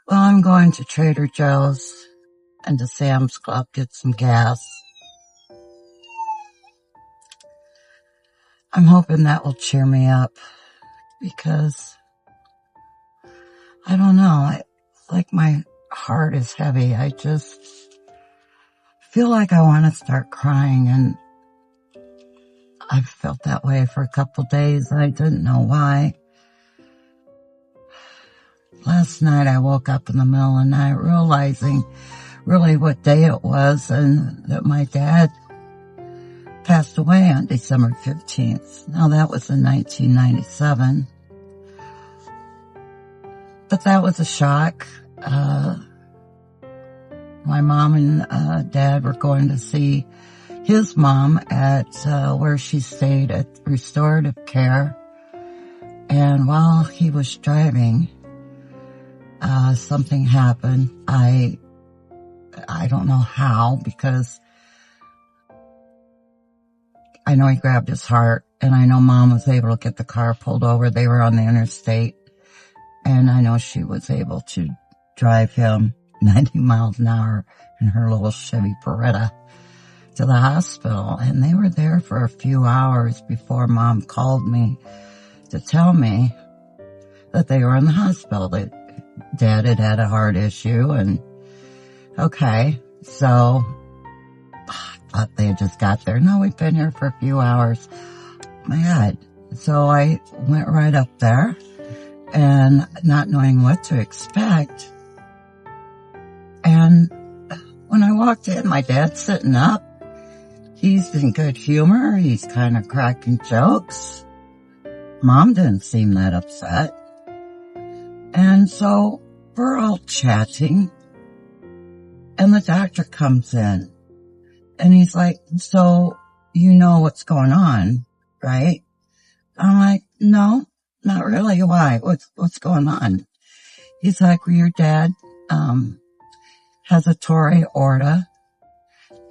Well, I'm going to Trader Joe's and to Sam's Club, get some gas. I'm hoping that will cheer me up because I don't know, like my heart is heavy. I just feel like I want to start crying, and I've felt that way for a couple days. I didn't know why. Last night I woke up in the middle of the night realizing really what day it was, and that my dad passed away on December 15th. Now that was in 1997. But that was a shock. My mom and dad were going to see his mom at where she stayed at restorative care. And while he was driving, something happened. I don't know how, because I know he grabbed his heart, and I know Mom was able to get the car pulled over. They were on the interstate, and I know she was able to drive him 90 miles an hour in her little Chevy Beretta to the hospital. And they were there for a few hours before Mom called me to tell me that they were in the hospital, that Dad had had a heart issue. And okay, so I thought they had just got there. No, we've been here for a few hours. My God. So I went right up there, and not knowing what to expect. And when I walked in, my dad's sitting up. He's in good humor. He's kind of cracking jokes. Mom didn't seem that upset. And so we're all chatting, and the doctor comes in, and he's like, so you know what's going on, right? I'm like, no, not really. Why? What's going on? He's like, well, your dad, has a torn aorta,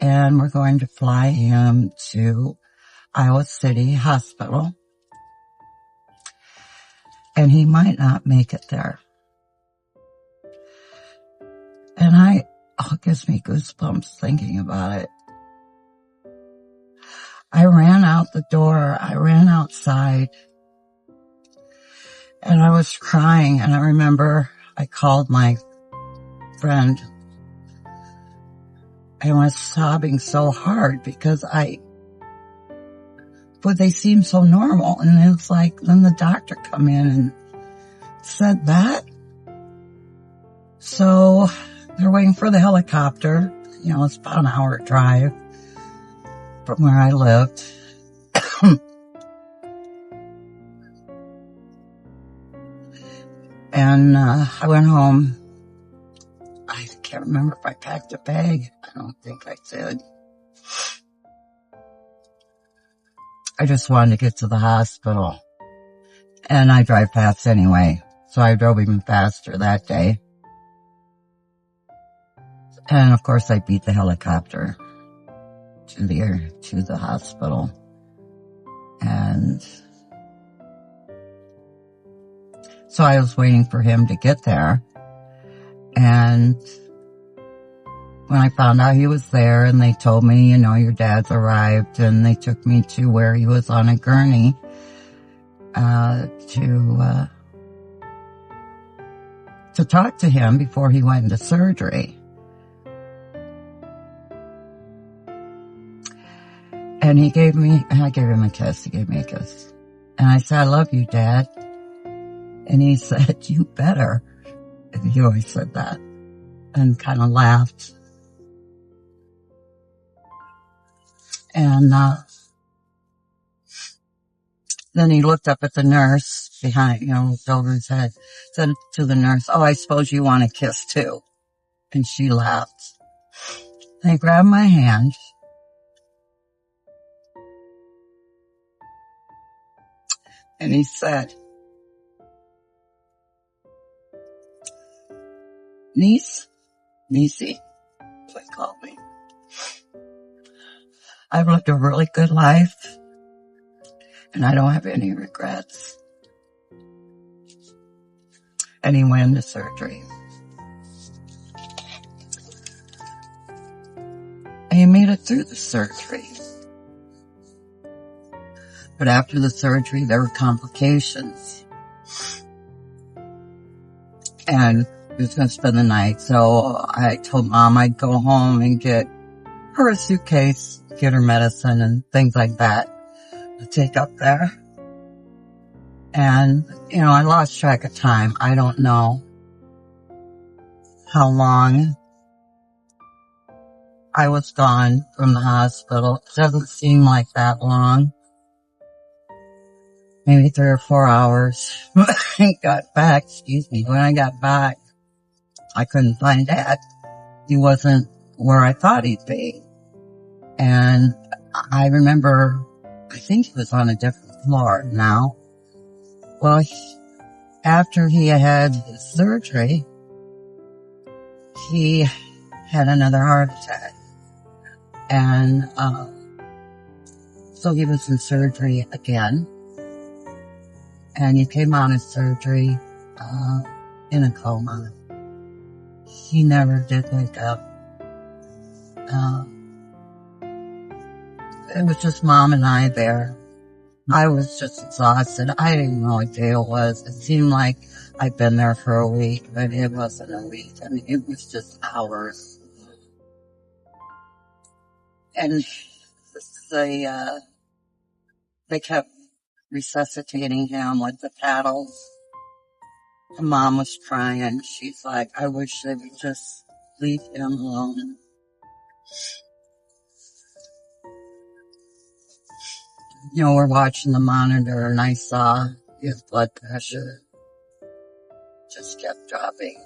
and we're going to fly him to Iowa City Hospital, and he might not make it there. And it gives me goosebumps thinking about it. I ran out the door. I ran outside, and I was crying. And I remember I called my friend, and I was sobbing so hard because but they seemed so normal. And it was like, then the doctor come in and said that. So they're waiting for the helicopter. You know, it's about an hour drive from where I lived. And I went home. I can't remember if I packed a bag. I don't think I did. I just wanted to get to the hospital. And I drive fast anyway, so I drove even faster that day. And of course I beat the helicopter to the hospital. And so I was waiting for him to get there. And when I found out he was there, and they told me, you know, your dad's arrived, and they took me to where he was on a gurney, to talk to him before he went into surgery. And I gave him a kiss. He gave me a kiss. And I said, I love you, Dad. And he said, you better. He always said that, and kind of laughed. And then he looked up at the nurse behind, looked over his head, said to the nurse, oh, I suppose you want a kiss too. And she laughed. And he grabbed my hand. And he said, Niecey, they called me. I've lived a really good life, and I don't have any regrets. And he went into surgery. and he made it through the surgery. But after the surgery, there were complications. And he was going to spend the night. So I told Mom I'd go home and get her a suitcase, get her medicine and things like that to take up there. And, I lost track of time. I don't know how long I was gone from the hospital. It doesn't seem like that long. Maybe 3 or 4 hours. When I got back, when I got back, I couldn't find Dad. He wasn't where I thought he'd be. And I remember, I think he was on a different floor now. Well, after he had his surgery, he had another heart attack. And so he was in surgery again. And he came out of surgery in a coma. He never did wake up. It was just Mom and I there. I was just exhausted. I didn't know what day it was. It seemed like I'd been there for a week, but it wasn't a week. I mean, it was just hours. And they kept resuscitating him with the paddles. And Mom was crying. She's like, I wish they would just leave him alone. We're watching the monitor and I saw his blood pressure just kept dropping.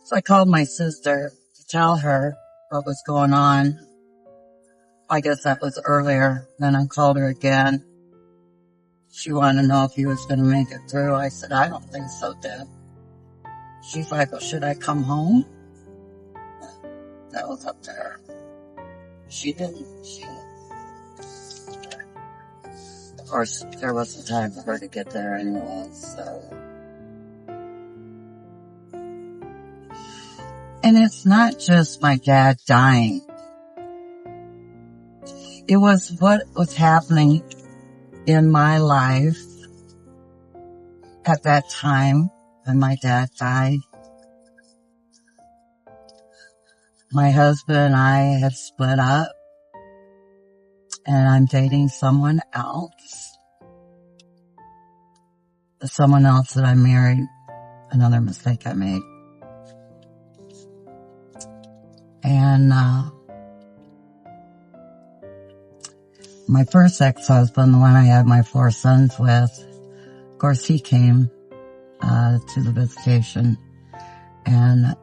So I called my sister to tell her what was going on. I guess that was earlier. Then I called her again. She wanted to know if he was going to make it through. I said, I don't think so, Deb. She's like, well, should I come home? That was up to her. She didn't. Of course, there wasn't time for her to get there anyway, so. And it's not just my dad dying. It was what was happening in my life at that time when my dad died. My husband and I had split up, and I'm dating someone else. Someone else that I married. Another mistake I made. And my first ex-husband, the one I had my 4 sons with, of course, he came to the visitation. And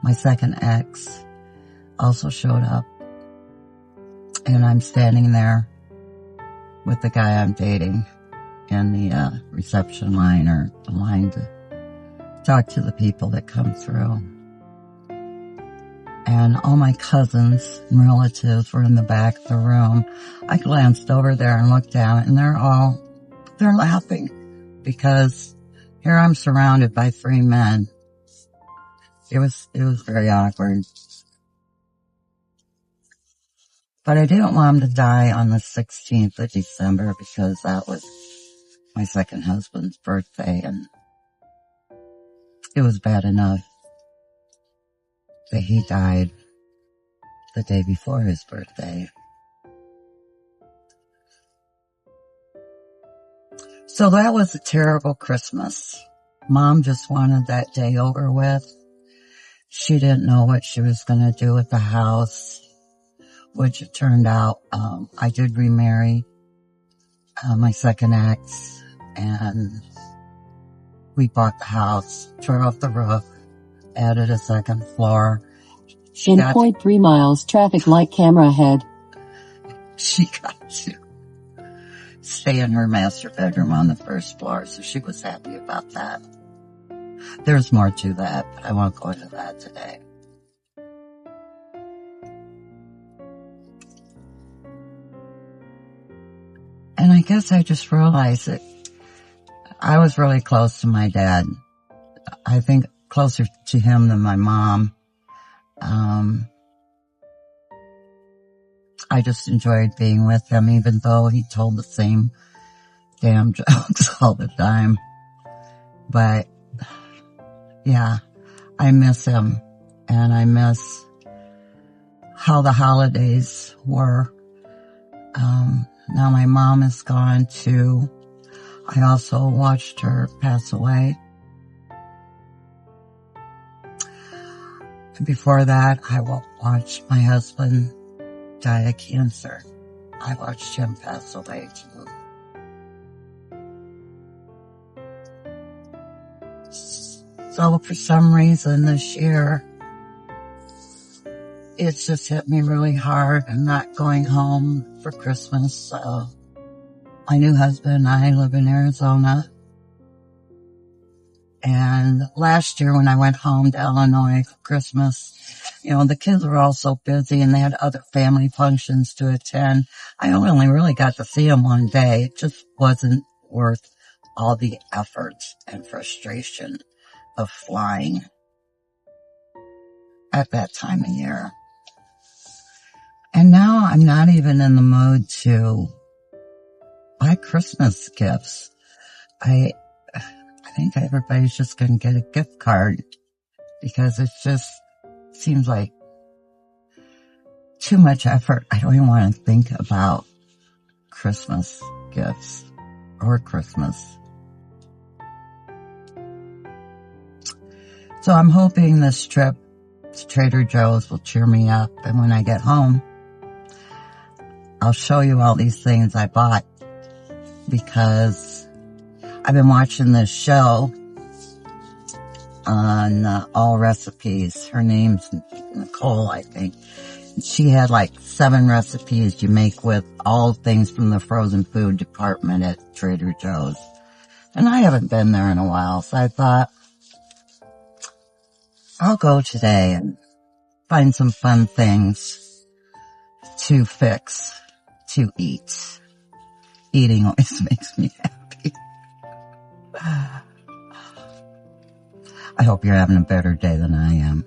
my second ex also showed up. And I'm standing there with the guy I'm dating in the reception line, or the line to talk to the people that come through. And all my cousins and relatives were in the back of the room. I glanced over there and looked down, and they're laughing because here I'm surrounded by 3 men. It was very awkward. But I didn't want him to die on the 16th of December because that was my second husband's birthday, and it was bad enough that he died the day before his birthday. So that was a terrible Christmas. Mom just wanted that day over with. She didn't know what she was going to do with the house, which it turned out, I did remarry my second ex, and we bought the house, tore off the roof, added a second floor. In 0.3 miles, traffic light, camera ahead. She got to stay in her master bedroom on the first floor, so she was happy about that. There's more to that, but I won't go into that today. And I guess I just realized that I was really close to my dad. I think closer to him than my mom. I just enjoyed being with him, even though he told the same damn jokes all the time. But yeah, I miss him, and I miss how the holidays were. Now my mom is gone too. I also watched her pass away. Before that, I watched my husband die of cancer. I watched him pass away too. So for some reason this year, it's just hit me really hard. I'm not going home for Christmas. My new husband and I live in Arizona. And last year when I went home to Illinois for Christmas, the kids were all so busy and they had other family functions to attend. I only really got to see them one day. It just wasn't worth all the effort and frustration of flying at that time of year. And now I'm not even in the mood to buy Christmas gifts. I think everybody's just going to get a gift card because it just seems like too much effort. I don't even want to think about Christmas gifts or Christmas. So I'm hoping this trip to Trader Joe's will cheer me up, and when I get home, I'll show you all these things I bought, because I've been watching this show on All Recipes. Her name's Nicole, I think. She had like 7 recipes you make with all things from the frozen food department at Trader Joe's. And I haven't been there in a while, so I thought, I'll go today and find some fun things to fix, to eat. Eating always makes me happy. I hope you're having a better day than I am.